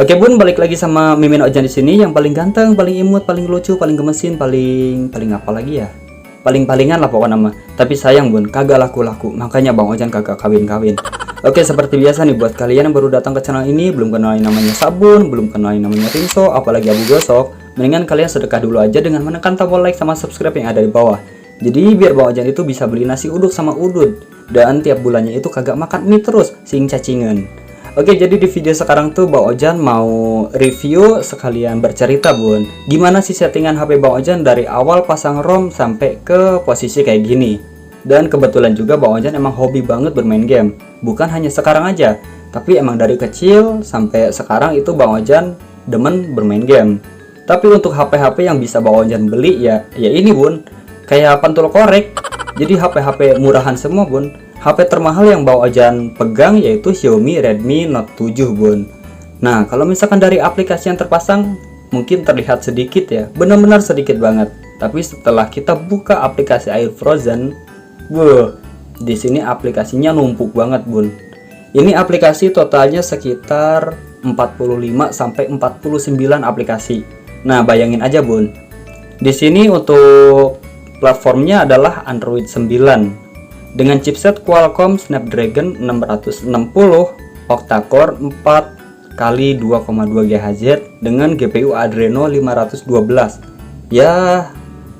Oke bun, balik lagi sama Mimin Ojan di sini, yang paling ganteng, paling imut, paling lucu, paling gemesin, paling apa lagi ya? Paling-palingan lah pokoknya nama. Tapi sayang bun, kagak laku-laku, makanya Bang Ojan kagak kawin-kawin. Oke, seperti biasa nih buat kalian yang baru datang ke channel ini, belum kenalin namanya Sabun, belum kenalin namanya Rinso, apalagi Abu Gosok, mendingan kalian sedekah dulu aja dengan menekan tombol like sama subscribe yang ada di bawah. Jadi biar Bang Ojan itu bisa beli nasi uduk sama udud, dan tiap bulannya itu kagak makan mie terus, sing cacingan. Oke, jadi di video sekarang tuh Bang Ojan mau review sekalian bercerita bun, gimana sih settingan HP Bang Ojan dari awal pasang ROM sampai ke posisi kayak gini. Dan kebetulan juga Bang Ojan emang hobi banget bermain game, bukan hanya sekarang aja, tapi emang dari kecil sampai sekarang itu Bang Ojan demen bermain game. Tapi untuk HP-HP yang bisa Bang Ojan beli ya ini bun, kayak pantul korek. Jadi HP-HP murahan semua bun. HP termahal yang Bang Ojan pegang yaitu Xiaomi Redmi Note 7 bun. Nah, kalau misalkan dari aplikasi yang terpasang mungkin terlihat sedikit ya, benar-benar sedikit banget. Tapi setelah kita buka aplikasi Air Frozen, di sini aplikasinya numpuk banget bun. Ini aplikasi totalnya sekitar 45 sampai 49 aplikasi. Nah, bayangin aja bun. Di sini untuk platformnya adalah Android 9 dengan chipset Qualcomm Snapdragon 660 octa-core 4 kali 2,2 GHz dengan GPU Adreno 512. Ya,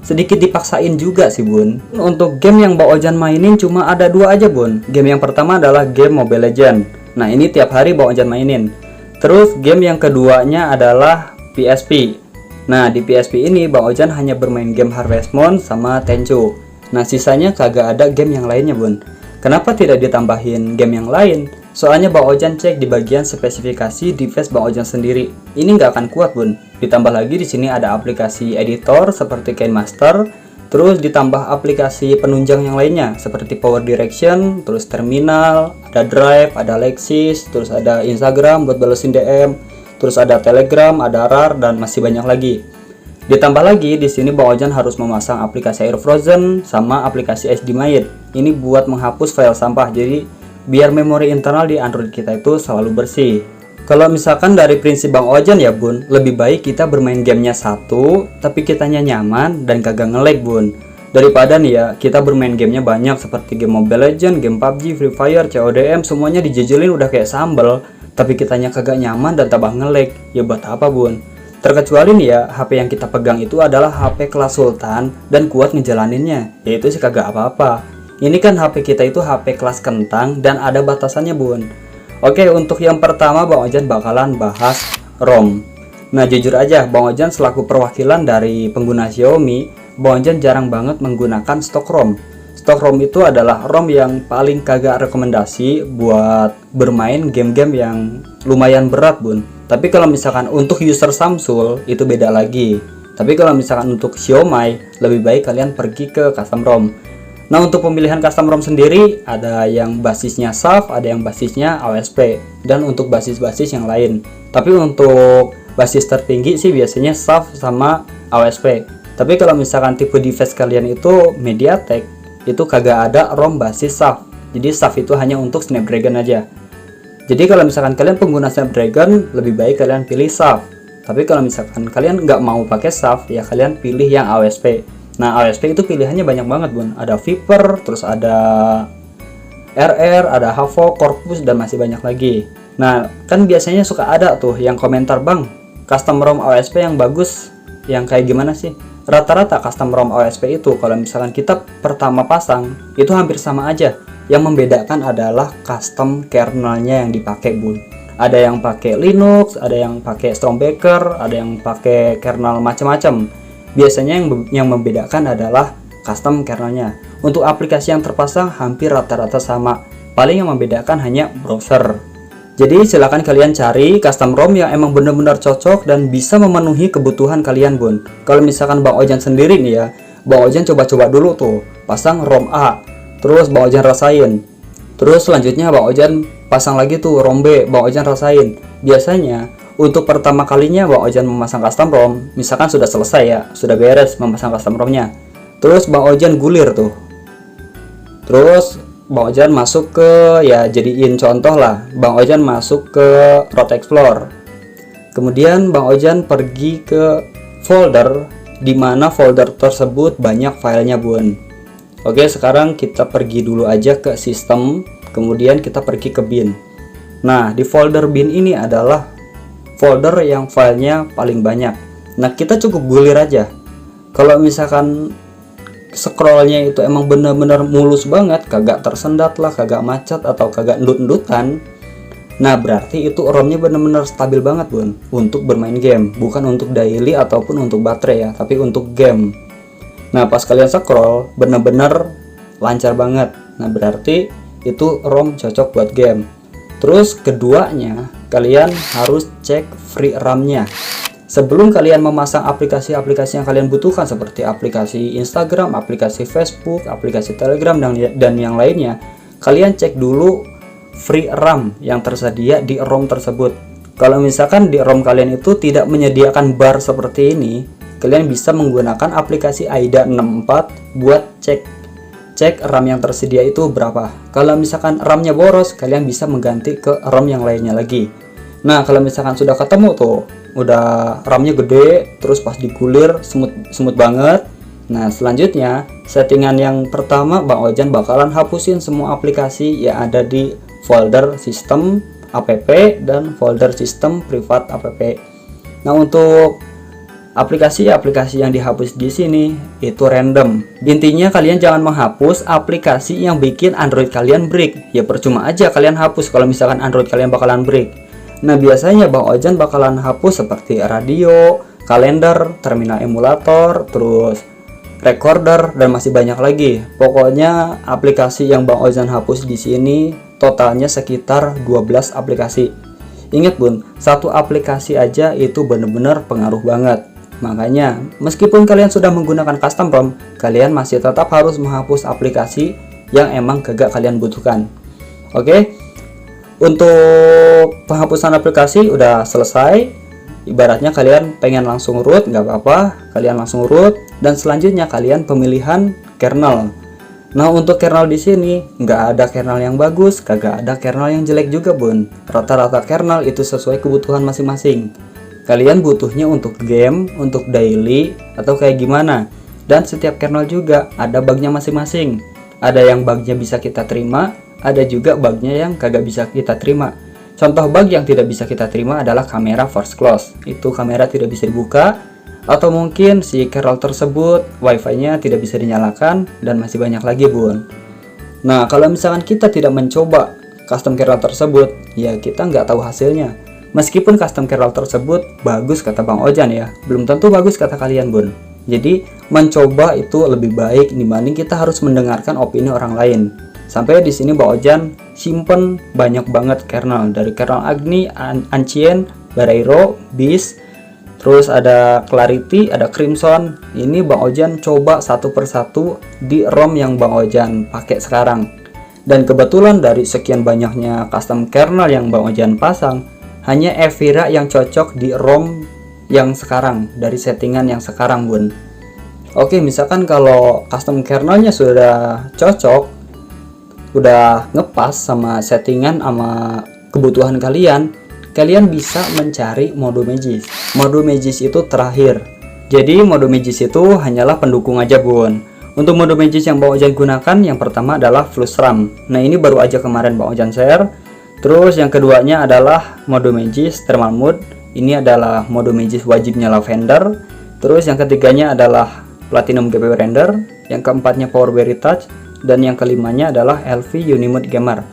sedikit dipaksain juga sih bun. Untuk game yang Bang Ojan mainin cuma ada dua aja bun. Game yang pertama adalah game Mobile Legends. Nah, ini tiap hari Bang Ojan mainin. Terus game yang keduanya adalah PSP. Nah, di PSP ini Bang Ojan hanya bermain game Harvest Moon sama Tenchu. Nah, sisanya kagak ada game yang lainnya bun. Kenapa tidak ditambahin game yang lain? Soalnya Bang Ojan cek di bagian spesifikasi device Bang Ojan sendiri, ini nggak akan kuat bun. Ditambah lagi di sini ada aplikasi editor seperti KineMaster, terus ditambah aplikasi penunjang yang lainnya seperti Power Direction, terus Terminal, ada Drive, ada Lexis, terus ada Instagram buat balesin DM, terus ada Telegram, ada RAR, dan masih banyak lagi. Ditambah lagi di sini Bang Ojan harus memasang aplikasi Air Frozen sama aplikasi HDMI. Ini buat menghapus file sampah. Jadi biar memori internal di Android kita itu selalu bersih. Kalau misalkan dari prinsip Bang Ojan ya bun, lebih baik kita bermain gamenya satu, tapi kitanya nyaman dan kagak nge-lag bun. Daripada nih ya kita bermain gamenya banyak seperti game Mobile Legends, game PUBG, Free Fire, CODM, semuanya dijejelin udah kayak sambel, tapi kitanya kagak nyaman dan tambah nge-lag. Ya buat apa bun? Terkecuali nih ya, HP yang kita pegang itu adalah HP kelas Sultan dan kuat ngejalaninnya, yaitu sih kagak apa-apa. Ini kan HP kita itu HP kelas kentang dan ada batasannya bun. Oke, untuk yang pertama Bang Ojan bakalan bahas ROM. Nah, jujur aja Bang Ojan selaku perwakilan dari pengguna Xiaomi, Bang Ojan jarang banget menggunakan stok ROM. Stok ROM itu adalah ROM yang paling kagak rekomendasi buat bermain game-game yang lumayan berat bun. Tapi kalau misalkan untuk user Samsung itu beda lagi. Tapi kalau misalkan untuk Xiaomi, lebih baik kalian pergi ke custom ROM. Nah, untuk pemilihan custom ROM sendiri ada yang basisnya SAF, ada yang basisnya AOSP, dan untuk basis-basis yang lain. Tapi untuk basis tertinggi sih biasanya SAF sama AOSP. Tapi kalau misalkan tipe device kalian itu MediaTek, itu kagak ada ROM basis SAF. Jadi SAF itu hanya untuk Snapdragon aja. Jadi kalau misalkan kalian pengguna Snapdragon, lebih baik kalian pilih SAF. Tapi kalau misalkan kalian nggak mau pakai SAF, ya kalian pilih yang AOSP. Nah, AOSP itu pilihannya banyak banget bun. Ada Viper, terus ada RR, ada Havoc, Corpus, dan masih banyak lagi. Nah, kan biasanya suka ada tuh yang komentar, bang, custom ROM AOSP yang bagus, yang kayak gimana sih? Rata-rata custom ROM AOSP itu kalau misalkan kita pertama pasang, itu hampir sama aja. Yang membedakan adalah custom kernelnya yang dipakai bun. Ada yang pakai Linux, ada yang pakai Stormbaker, ada yang pakai kernel macam-macam. Biasanya yang membedakan adalah custom kernelnya. Untuk aplikasi yang terpasang hampir rata-rata sama. Paling yang membedakan hanya browser. Jadi silakan kalian cari custom ROM yang emang benar-benar cocok dan bisa memenuhi kebutuhan kalian bun. Kalau misalkan Bang Ojan sendiri nih ya, Bang Ojan coba-coba dulu tuh pasang ROM A. Terus Bang Ojan rasain. Terus selanjutnya Bang Ojan pasang lagi tuh ROM B, Bang Ojan rasain. Biasanya untuk pertama kalinya Bang Ojan memasang custom ROM, misalkan sudah selesai ya, sudah beres memasang custom ROM-nya. Terus Bang Ojan gulir tuh. Terus Bang Ojan masuk ke, ya jadiin contoh lah, Bang Ojan masuk ke Road Explorer. Kemudian Bang Ojan pergi ke folder, di mana folder tersebut banyak filenya bun. Oke, sekarang kita pergi dulu aja ke sistem, kemudian kita pergi ke bin. Nah, di folder bin ini adalah folder yang filenya paling banyak. Nah, kita cukup gulir aja. Kalau misalkan scrollnya itu emang bener-bener mulus banget, kagak tersendat lah, kagak macet atau kagak endut-endutan, nah berarti itu ROM-nya bener-bener stabil banget bun untuk bermain game, bukan untuk daily ataupun untuk baterai ya, tapi untuk game. Nah pas kalian scroll bener-bener lancar banget, nah berarti itu ROM cocok buat game. Terus keduanya, kalian harus cek free RAM-nya sebelum kalian memasang aplikasi-aplikasi yang kalian butuhkan, seperti aplikasi Instagram, aplikasi Facebook, aplikasi Telegram, dan yang lainnya. Kalian cek dulu free RAM yang tersedia di ROM tersebut. Kalau misalkan di ROM kalian itu tidak menyediakan bar seperti ini, kalian bisa menggunakan aplikasi AIDA 64 buat cek RAM yang tersedia itu berapa. Kalau misalkan RAM-nya boros, kalian bisa mengganti ke ROM yang lainnya lagi. Nah kalau misalkan sudah ketemu tuh, udah RAM-nya gede, terus pas digulir smooth banget. Nah selanjutnya, settingan yang pertama Bang Ojan bakalan hapusin semua aplikasi yang ada di folder sistem app dan folder sistem privat app. Nah untuk aplikasi-aplikasi yang dihapus di sini itu random. Intinya kalian jangan menghapus aplikasi yang bikin Android kalian break. Ya percuma aja kalian hapus kalau misalkan Android kalian bakalan break. Nah biasanya Bang Ojan bakalan hapus seperti radio, kalender, terminal emulator, terus recorder, dan masih banyak lagi. Pokoknya aplikasi yang Bang Ojan hapus di sini totalnya sekitar 12 aplikasi. Ingat bun, satu aplikasi aja itu bener-bener pengaruh banget. Makanya meskipun kalian sudah menggunakan custom ROM, kalian masih tetap harus menghapus aplikasi yang emang kagak kalian butuhkan. Oke, untuk penghapusan aplikasi udah selesai. Ibaratnya kalian pengen langsung root, nggak apa-apa, kalian langsung root. Dan selanjutnya kalian pemilihan kernel. Nah untuk kernel di sini nggak ada kernel yang bagus, kagak ada kernel yang jelek juga bun. Rata-rata kernel itu sesuai kebutuhan masing-masing. Kalian butuhnya untuk game, untuk daily, atau kayak gimana. Dan setiap kernel juga ada bugnya masing-masing. Ada yang bugnya bisa kita terima, ada juga bugnya yang kagak bisa kita terima. Contoh bug yang tidak bisa kita terima adalah kamera force close. Itu kamera tidak bisa dibuka, atau mungkin si kernel tersebut wifi-nya tidak bisa dinyalakan, dan masih banyak lagi bun. Nah kalau misalkan kita tidak mencoba custom kernel tersebut, ya kita nggak tahu hasilnya. Meskipun custom kernel tersebut bagus kata Bang Ojan ya, belum tentu bagus kata kalian bun. Jadi mencoba itu lebih baik dibanding kita harus mendengarkan opini orang lain. Sampai di sini Bang Ojan simpen banyak banget kernel, dari kernel Agni, Ancient, Barreiro, Beast, terus ada Clarity, ada Crimson. Ini Bang Ojan coba satu persatu di ROM yang Bang Ojan pakai sekarang. Dan kebetulan dari sekian banyaknya custom kernel yang Bang Ojan pasang, hanya Evira yang cocok di ROM yang sekarang, dari settingan yang sekarang bun. Oke, misalkan kalau custom kernelnya sudah cocok, udah ngepas sama settingan sama kebutuhan kalian, kalian bisa mencari mode Magis. Mode Magis itu terakhir. Jadi mode Magis itu hanyalah pendukung aja bun. Untuk mode Magis yang Bang Ojan gunakan, yang pertama adalah Flush RAM. Nah ini baru aja kemarin Bang Ojan share. Terus yang keduanya adalah mode Magis Thermal Mode. Ini adalah mode Magis wajibnya Lavender. Terus yang ketiganya adalah Platinum GPU Render. Yang keempatnya Power Berry Touch. Dan yang kelimanya adalah LV Unimode Gamer.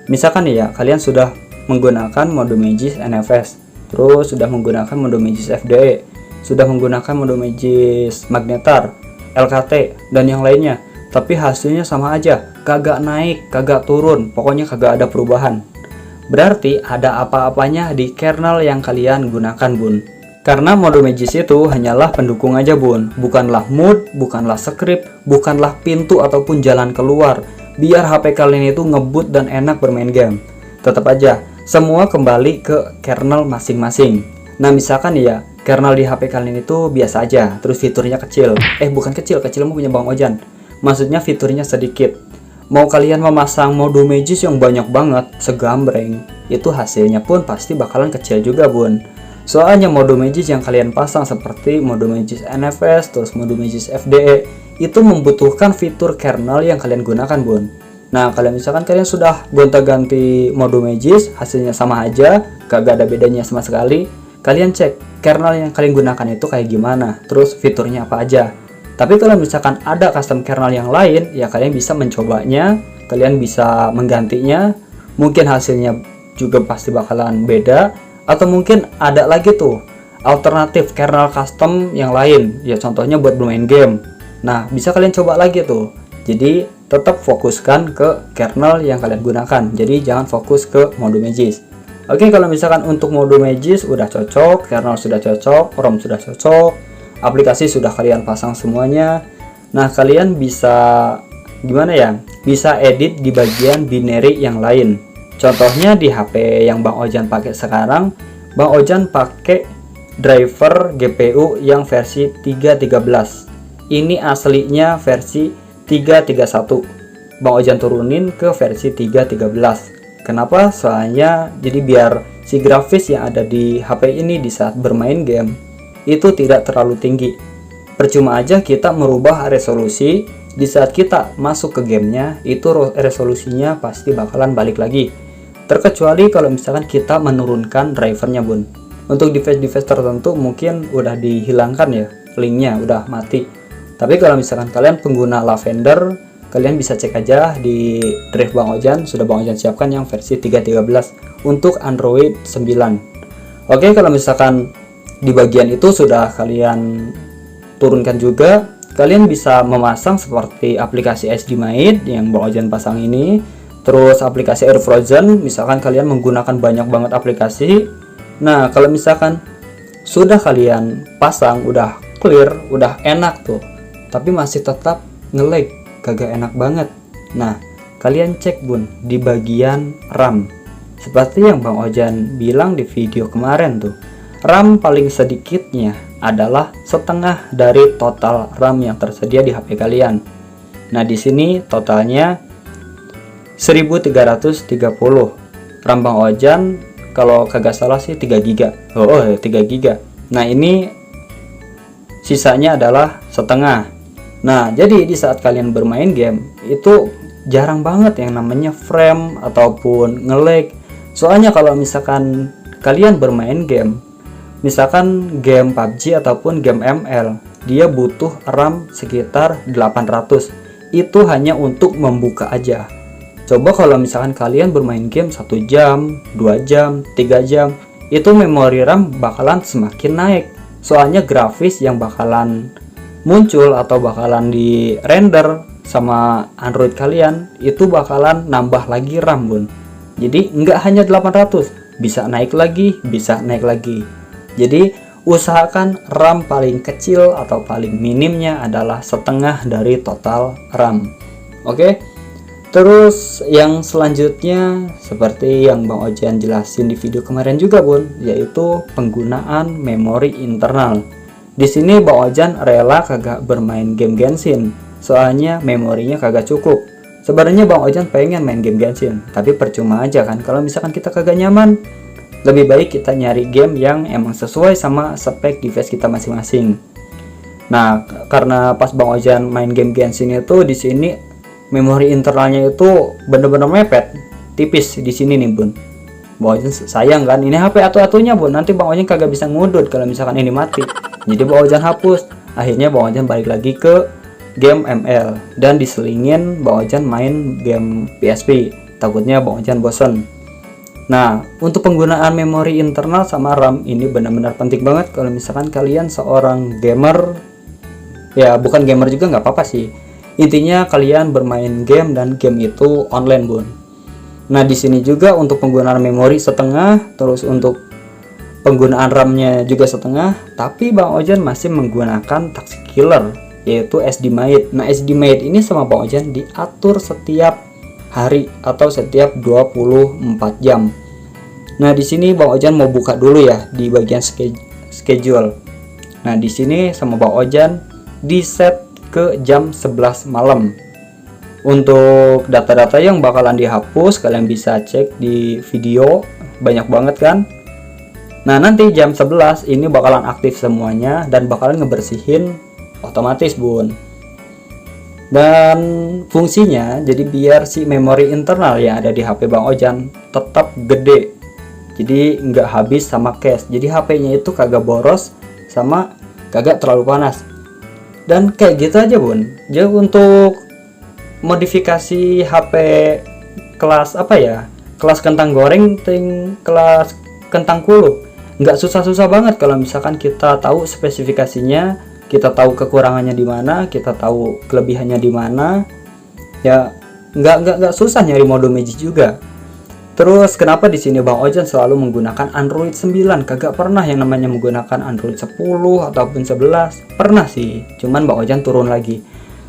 Misalkan ya, kalian sudah menggunakan mode Magis NFS, terus sudah menggunakan mode Magis FDE, sudah menggunakan mode Magis Magnetar, LKT, dan yang lainnya, tapi hasilnya sama aja, kagak naik, kagak turun, pokoknya kagak ada perubahan. Berarti ada apa-apanya di kernel yang kalian gunakan bun. Karena mode Magis itu hanyalah pendukung aja bun, bukanlah mood, bukanlah script, bukanlah pintu ataupun jalan keluar biar HP kalian itu ngebut dan enak bermain game. Tetap aja semua kembali ke kernel masing-masing. Nah misalkan ya, kernel di HP kalian itu biasa aja, terus fiturnya kecil. Bukan kecil mau punya Bang Ojan, maksudnya fiturnya sedikit. Mau kalian memasang mode Magis yang banyak banget, segambreng, itu hasilnya pun pasti bakalan kecil juga bun. Soalnya mode Magis yang kalian pasang seperti mode Magis NFS, terus mode Magis FDE, itu membutuhkan fitur kernel yang kalian gunakan, bun. Nah, kalian misalkan kalian sudah gonta-ganti mode Magis, hasilnya sama aja, gak ada bedanya sama sekali. Kalian cek kernel yang kalian gunakan itu kayak gimana, terus fiturnya apa aja. Tapi kalau misalkan ada custom kernel yang lain, ya kalian bisa mencobanya, kalian bisa menggantinya. Mungkin hasilnya juga pasti bakalan beda, atau mungkin ada lagi tuh alternatif kernel custom yang lain, ya contohnya buat bermain game. Nah, bisa kalian coba lagi tuh. Jadi tetap fokuskan ke kernel yang kalian gunakan, jadi jangan fokus ke mode Magis. Oke, kalau misalkan untuk mode Magis udah cocok, kernel sudah cocok, ROM sudah cocok, aplikasi sudah kalian pasang semuanya. Nah, kalian bisa gimana ya, bisa edit di bagian binary yang lain. Contohnya di HP yang Bang Ojan pakai sekarang, Bang Ojan pakai driver GPU yang versi 3.13. Ini aslinya versi 3.31. Bang Ojan turunin ke versi 3.13. Kenapa? Soalnya jadi biar si grafis yang ada di HP ini di saat bermain game itu tidak terlalu tinggi. Percuma aja kita merubah resolusi, di saat kita masuk ke gamenya itu resolusinya pasti bakalan balik lagi. Terkecuali kalau misalkan kita menurunkan drivernya, bun. Untuk device-device tertentu mungkin udah dihilangkan ya, linknya udah mati. Tapi kalau misalkan kalian pengguna Lavender, kalian bisa cek aja di drive Bang Ojan, sudah Bang Ojan siapkan yang versi 3.13 untuk Android 9. Oke, kalau misalkan di bagian itu sudah kalian turunkan juga, kalian bisa memasang seperti aplikasi SDMate yang Bang Ojan pasang ini, terus aplikasi Air Frozen, misalkan kalian menggunakan banyak banget aplikasi. Nah, kalau misalkan sudah kalian pasang, udah clear, udah enak tuh, tapi masih tetap nge-lag, kagak enak banget. Nah, kalian cek, bun, di bagian RAM. Seperti yang Bang Ojan bilang di video kemarin tuh, RAM paling sedikitnya adalah setengah dari total RAM yang tersedia di HP kalian. Nah, di sini totalnya 1330. RAM Bang Ojan kalau kagak salah sih 3 GB. 3 GB. Nah, ini sisanya adalah setengah. Nah, jadi di saat kalian bermain game itu jarang banget yang namanya frame ataupun nge-lag. Soalnya kalau misalkan kalian bermain game, misalkan game PUBG ataupun game ML, dia butuh RAM sekitar 800. Itu hanya untuk membuka aja. Coba kalau misalkan kalian bermain game 1 jam, 2 jam, 3 jam, itu memori RAM bakalan semakin naik. Soalnya grafis yang bakalan muncul atau bakalan di render sama Android kalian itu bakalan nambah lagi RAM, bun. Jadi nggak hanya 800, bisa naik lagi, bisa naik lagi. Jadi usahakan RAM paling kecil atau paling minimnya adalah setengah dari total RAM. Oke? Terus yang selanjutnya seperti yang Bang Ojan jelasin di video kemarin juga, bun, yaitu penggunaan memori internal. Di sini Bang Ojan rela kagak bermain game Genshin, soalnya memorinya kagak cukup. Sebenarnya Bang Ojan pengen main game Genshin, tapi percuma aja kan kalau misalkan kita kagak nyaman. Lebih baik kita nyari game yang emang sesuai sama spek device kita masing-masing. Nah, karena pas Bang Ojan main game Genshin itu di sini memori internalnya itu bener-bener mepet, tipis di sini nih, bun. Bang Ojan sayang kan, ini HP atu-atunya, bun, nanti Bang Ojan kagak bisa ngudut kalau misalkan ini mati. Jadi Bang Ojan hapus. Akhirnya Bang Ojan balik lagi ke game ML dan diselingin Bang Ojan main game PSP. Takutnya Bang Ojan bosen. Nah, untuk penggunaan memori internal sama RAM ini benar-benar penting banget kalau misalkan kalian seorang gamer. Ya, bukan gamer juga nggak apa-apa sih. Intinya kalian bermain game dan game itu online, bun. Nah, di sini juga untuk penggunaan memori setengah, terus untuk penggunaan RAM-nya juga setengah, tapi Bang Ojan masih menggunakan toxic killer yaitu SDMate. Nah, SDMate ini sama Bang Ojan diatur setiap hari atau setiap 24 jam. Nah, di sini Bang Ojan mau buka dulu ya di bagian schedule. Nah, di sini sama Bang Ojan di set ke jam 11 malam. Untuk data-data yang bakalan dihapus kalian bisa cek di video, banyak banget kan. Nah, nanti jam 11 ini bakalan aktif semuanya dan bakalan ngebersihin otomatis, Bun. Dan fungsinya jadi biar si memori internal yang ada di HP Bang Ojan tetap gede, jadi nggak habis sama cache. Jadi HP-nya itu kagak boros sama kagak terlalu panas. Dan kayak gitu aja, Bun. Jadi untuk modifikasi HP kelas apa ya, kelas kentang goreng, kelas kentang kulup, nggak susah-susah banget kalau misalkan kita tahu spesifikasinya, kita tahu kekurangannya di mana, kita tahu kelebihannya di mana. Ya nggak susah nyari mode magic juga. Terus kenapa di sini Bang Ojan selalu menggunakan Android 9? Kagak pernah yang namanya menggunakan Android 10 ataupun 11. Pernah sih, cuman Bang Ojan turun lagi.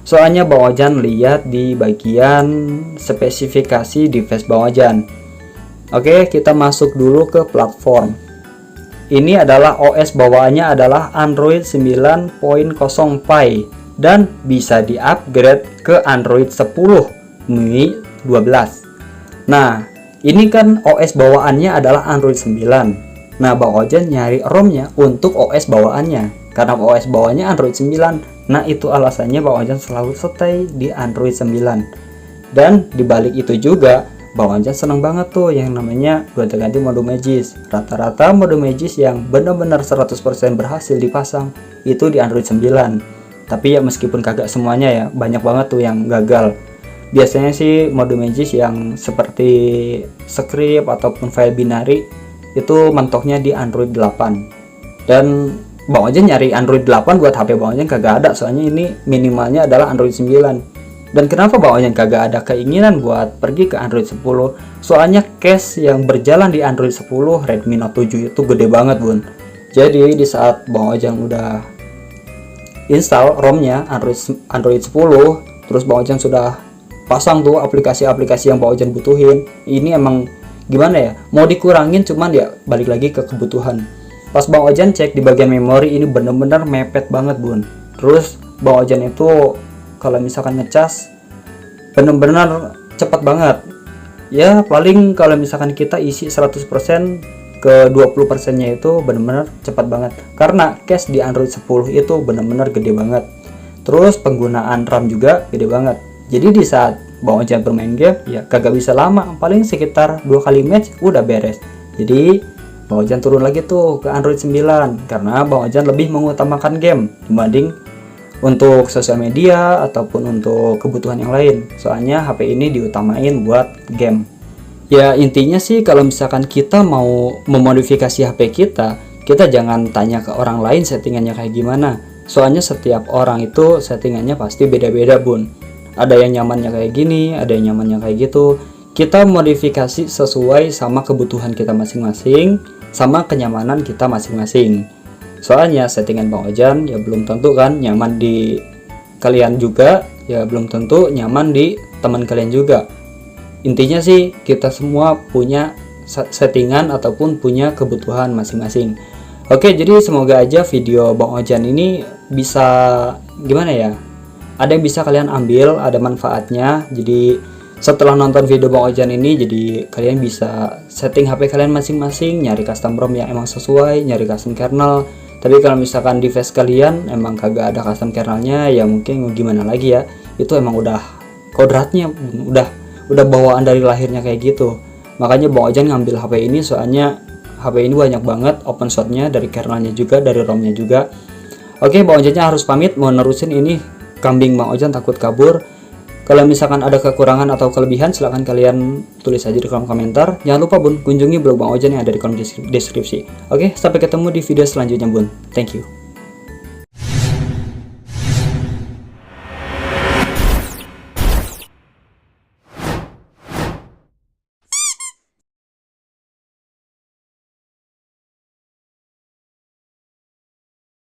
Soalnya Bang Ojan lihat di bagian spesifikasi device Bang Ojan. Oke, kita masuk dulu ke platform. Ini adalah OS bawaannya adalah Android 9.0 Pie dan bisa di-upgrade ke Android 10 MIUI 12. Nah, ini kan OS bawaannya adalah Android 9. Nah, Bang Ojan nyari ROM-nya untuk OS bawaannya. Karena OS bawaannya Android 9. Nah, itu alasannya Bang Ojan selalu stay di Android 9. Dan dibalik itu juga, Bang Ojan seneng banget tuh yang namanya gonta-ganti mode Magis. Rata-rata mode Magis yang benar-benar 100% berhasil dipasang itu di Android 9. Tapi ya meskipun kagak semuanya ya, banyak banget tuh yang gagal. Biasanya sih mode Magis yang seperti script ataupun file binary itu mentoknya di Android 8. Dan Bang Ojan nyari Android 8 buat HP Bang Ojan kagak ada, soalnya ini minimalnya adalah Android 9. Dan kenapa Bang Ojan kagak ada keinginan buat pergi ke Android 10? Soalnya cache yang berjalan di Android 10 Redmi Note 7 itu gede banget, Bun. Jadi di saat Bang Ojan udah install ROM-nya Android 10, terus Bang Ojan sudah pasang tuh aplikasi-aplikasi yang Bang Ojan butuhin. Ini emang gimana ya, mau dikurangin cuman ya balik lagi ke kebutuhan. Pas Bang Ojan cek di bagian memori ini bener-bener mepet banget, Bun. Terus Bang Ojan itu kalau misalkan ngecas bener-bener cepat banget ya. Paling kalau misalkan kita isi 100%, ke 20% nya itu bener-bener cepat banget karena cache di Android 10 itu bener-bener gede banget. Terus penggunaan RAM juga gede banget. Jadi di saat Bang Ojan bermain game ya kagak bisa lama, paling sekitar 2 kali match udah beres. Jadi Bang Ojan turun lagi tuh ke Android 9 karena Bang Ojan lebih mengutamakan game dibanding untuk sosial media ataupun untuk kebutuhan yang lain. Soalnya HP ini diutamain buat game. Ya intinya sih kalau misalkan kita mau memodifikasi HP kita, kita jangan tanya ke orang lain settingannya kayak gimana. Soalnya setiap orang itu settingannya pasti beda-beda, Bun. Ada yang nyamannya kayak gini, ada yang nyamannya kayak gitu. Kita modifikasi sesuai sama kebutuhan kita masing-masing, sama kenyamanan kita masing-masing. Soalnya settingan Bang Ojan ya belum tentu kan nyaman di kalian juga, ya belum tentu nyaman di teman kalian juga. Intinya sih kita semua punya settingan ataupun punya kebutuhan masing-masing. Oke, jadi semoga aja video Bang Ojan ini bisa gimana ya, ada yang bisa kalian ambil, ada manfaatnya. Jadi setelah nonton video Bang Ojan ini, jadi kalian bisa setting HP kalian masing-masing, nyari custom ROM yang emang sesuai, nyari custom kernel. Tapi kalau misalkan device kalian emang kagak ada custom kernelnya, ya mungkin gimana lagi ya, itu emang udah kodratnya, udah bawaan dari lahirnya kayak gitu. Makanya Bang Ojan ngambil HP ini soalnya HP ini banyak banget open source-nya, dari kernelnya juga, dari ROM-nya juga. Oke, Bang Ojannya harus pamit, mau nerusin ini kambing Bang Ojan takut kabur. Kalau misalkan ada kekurangan atau kelebihan, silahkan kalian tulis aja di kolom komentar. Jangan lupa, Bun, kunjungi blog Bang Ojan yang ada di kolom deskripsi. Oke, sampai ketemu di video selanjutnya, Bun. Thank you.